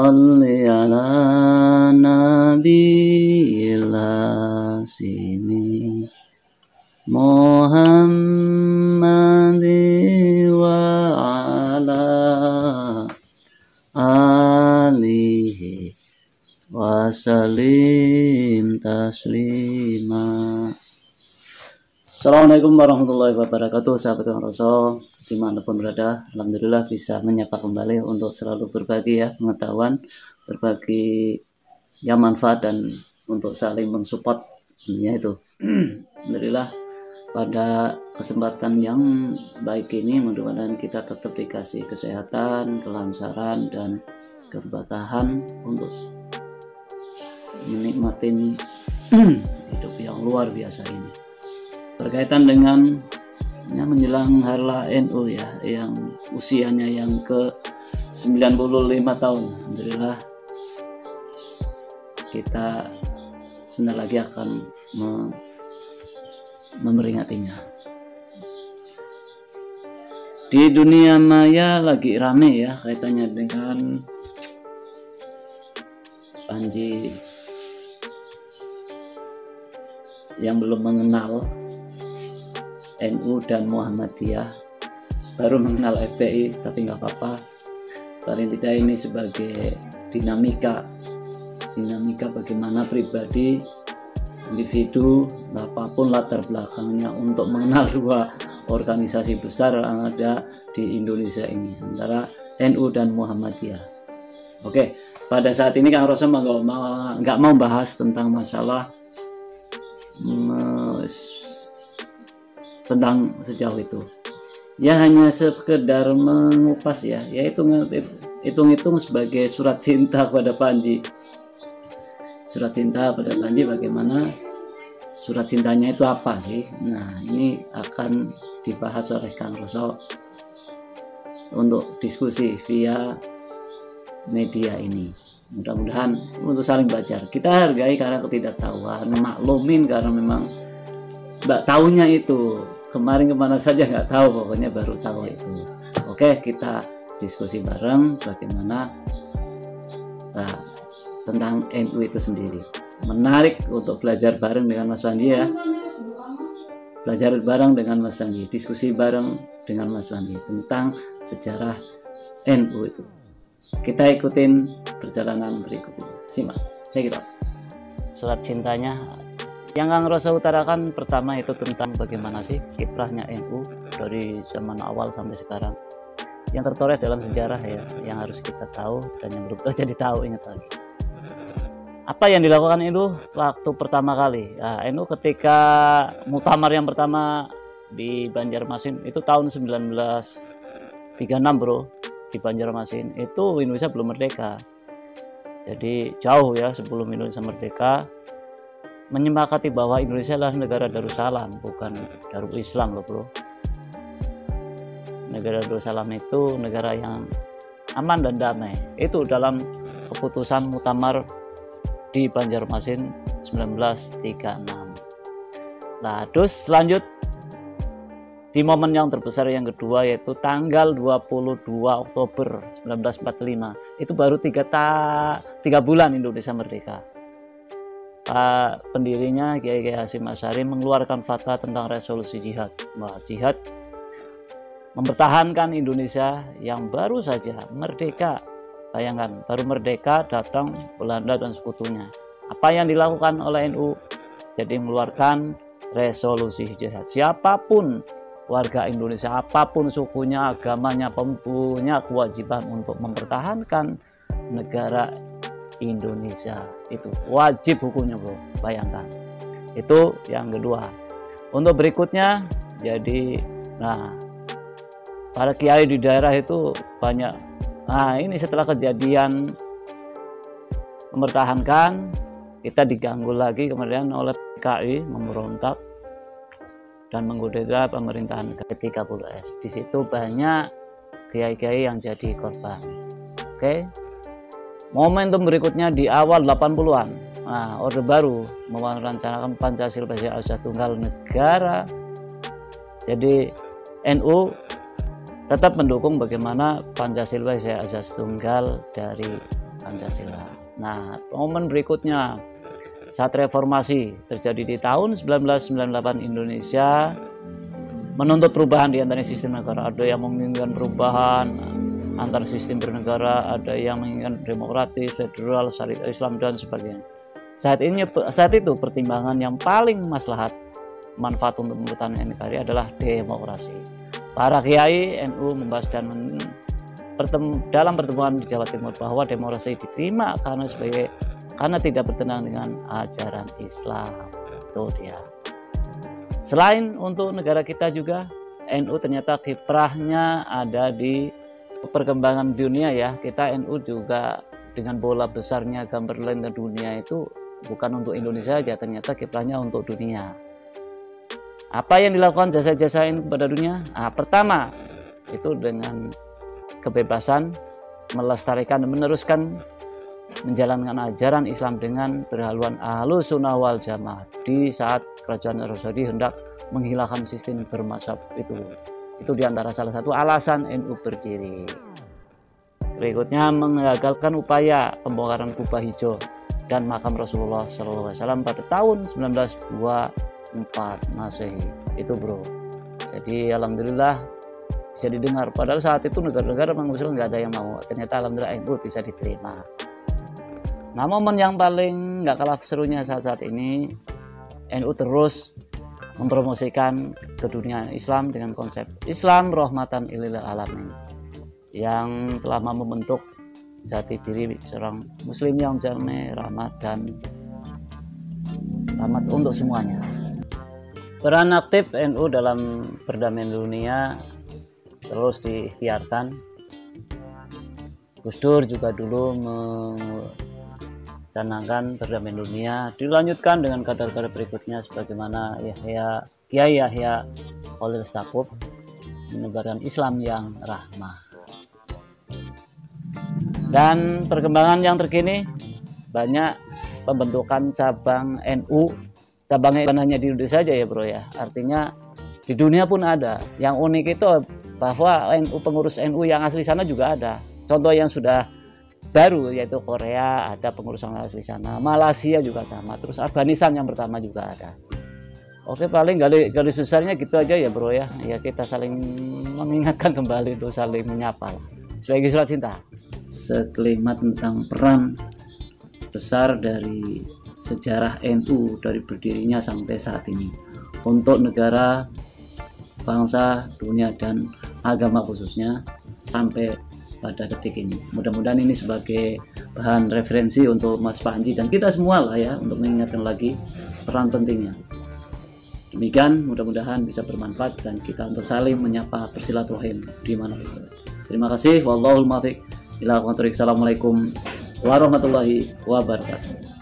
Sholli ala nabiyil hasimi Muhammadi wa ala alihi wa salim taslima. Assalamualaikum warahmatullahi wabarakatuh, sahabat Rasul dimanapun berada. Alhamdulillah bisa menyapa kembali untuk selalu berbagi ya pengetahuan, berbagi yang manfaat dan untuk saling mensupport dunia itu. Alhamdulillah pada kesempatan yang baik ini mudah-mudahan kita tetap dikasih kesehatan, kelancaran dan keberkahan untuk menikmati hidup yang luar biasa ini. Berkaitan dengan menjelang Hari NU ya, yang usianya yang ke 95 tahun. Alhamdulillah kita sebentar lagi akan memperingatinya. Di dunia maya lagi rame ya kaitannya dengan Panji yang belum mengenal NU dan Muhammadiyah, baru mengenal FPI, tapi nggak apa-apa. Paling tidak ini sebagai dinamika bagaimana pribadi, individu, apapun latar belakangnya untuk mengenal dua organisasi besar yang ada di Indonesia ini, antara NU dan Muhammadiyah. Oke, pada saat ini Kang Roso nggak mau bahas tentang masalah tentang sejauh itu ya, hanya sekedar mengupas ya, yaitu hitung-hitung sebagai surat cinta kepada Panji. Surat cinta pada Panji, bagaimana surat cintanya itu apa sih? Nah, ini akan dibahas oleh Kang Roso untuk diskusi via media ini. Mudah-mudahan untuk saling belajar, kita hargai karena ketidaktahuan, maklumin karena memang taunya itu kemarin kemana saja nggak tahu, pokoknya baru tahu itu. Oke, kita diskusi bareng bagaimana tentang NU itu sendiri. Menarik untuk belajar bareng dengan Mas Wandi ya, belajar bareng dengan Mas Wandi, diskusi bareng dengan Mas Wandi tentang sejarah NU itu. Kita ikutin perjalanan berikutnya, simak, check it out. Surat cintanya yang Kang Roso utarakan pertama itu tentang bagaimana sih kiprahnya NU dari zaman awal sampai sekarang, yang tertoreh dalam sejarah ya, yang harus kita tahu dan yang belum tahu jadi tahu. Ingat lagi apa yang dilakukan NU waktu pertama kali ya, NU ketika muktamar yang pertama di Banjarmasin itu tahun 1936 bro, di Banjarmasin itu Indonesia belum merdeka, jadi jauh ya sebelum Indonesia merdeka. Menyepakati bahwa Indonesia adalah negara Darussalam, bukan Darul Islam loh bro. Negara Darussalam itu negara yang aman dan damai, itu dalam keputusan muktamar di Banjarmasin 1936. Nah, terus lanjut di momen yang terbesar yang kedua, yaitu tanggal 22 Oktober 1945, itu baru 3 bulan Indonesia merdeka. Pak pendirinya Kiai Hasyim Asy'ari mengeluarkan fatwa tentang resolusi jihad. Jihad mempertahankan Indonesia yang baru saja merdeka. Bayangkan, baru merdeka datang Belanda dan sekutunya. Apa yang dilakukan oleh NU? Jadi mengeluarkan resolusi jihad. Siapapun warga Indonesia, apapun sukunya, agamanya, punya kewajiban untuk mempertahankan negara Indonesia, itu wajib hukumnya bro. Bayangkan, itu yang kedua. Untuk berikutnya, jadi para kiai di daerah itu banyak. Nah, ini setelah kejadian mempertahankan, kita diganggu lagi kemudian oleh PKI memberontak dan menggoda pemerintahan ke-30S. Di situ banyak kiai-kiai yang jadi korban. Oke. Momentum berikutnya di awal 80-an. Nah, Orde Baru merencanakan Pancasila sebagai asas tunggal negara. Jadi NU tetap mendukung bagaimana Pancasila sebagai asas tunggal dari Pancasila. Nah, momen berikutnya saat reformasi terjadi di tahun 1998, Indonesia menuntut perubahan di antara sistem negara. Ada yang menginginkan perubahan antar sistem bernegara, ada yang menginginkan demokratis, federal, syariat Islam dan sebagainya. Saat itu pertimbangan yang paling maslahat manfaat untuk mempertahankan NKRI adalah demokrasi. Para kiai NU membahas dan dalam pertemuan di Jawa Timur bahwa demokrasi diterima karena tidak bertentangan dengan ajaran Islam. Itu dia. Selain untuk negara kita juga, NU ternyata kiprahnya ada di perkembangan dunia ya. Kita NU juga dengan bola besarnya gambar lentera dunia itu bukan untuk Indonesia saja, ternyata kiprahnya untuk dunia. Apa yang dilakukan jasa-jasa ini kepada dunia? Nah, pertama itu dengan kebebasan melestarikan dan meneruskan menjalankan ajaran Islam dengan berhaluan Ahlus Sunnah wal Jamaah di saat kerajaan Arab Saudi hendak menghilangkan sistem bermazhab itu. Itu diantara salah satu alasan NU berdiri. Berikutnya mengagalkan upaya pembongkaran Kubah Hijau dan makam Rasulullah SAW pada tahun 1924 Masehi. Itu bro. Jadi alhamdulillah bisa didengar. Padahal saat itu negara-negara Muslim nggak ada yang mau. Ternyata alhamdulillah NU bisa diterima. Nah, momen yang paling nggak kalah serunya saat ini, NU terus mempromosikan ke dunia Islam dengan konsep Islam rahmatan lil alamin, yang telah membentuk jati diri seorang Muslim yang jami, rahmat dan rahmat untuk semuanya. Peran aktif NU dalam perdamaian dunia terus diikhtiarkan. Gus Dur juga dulu mencanangkan perdamaian dunia, dilanjutkan dengan kadar-kadar berikutnya sebagaimana Kiai Yahya Khalil Stakuf menebarkan Islam yang rahmah. Dan perkembangan yang terkini banyak pembentukan cabang NU. Cabangnya bukan hanya di Indonesia saja ya bro ya, artinya di dunia pun ada. Yang unik itu bahwa pengurus NU yang asli sana juga ada. Contoh yang sudah baru yaitu Korea ada pengurus yang asli sana, Malaysia juga sama, terus Afghanistan yang pertama juga ada. Oke, paling garis besarnya gitu aja ya bro ya. Ya kita saling mengingatkan kembali untuk saling menyapa sebagai surat cinta. Sekelimat tentang peran besar dari sejarah NU dari berdirinya sampai saat ini untuk negara, bangsa, dunia dan agama khususnya sampai pada detik ini. Mudah-mudahan ini sebagai bahan referensi untuk Mas Panji dan kita semua lah ya, untuk mengingatkan lagi peran pentingnya. Demikian, mudah-mudahan bisa bermanfaat dan kita untuk saling menyapa bersilaturahim di mana pun. Terima kasih. Wallahul muwaffiq ila aqwamit thoriq. Assalamualaikum warahmatullahi wabarakatuh.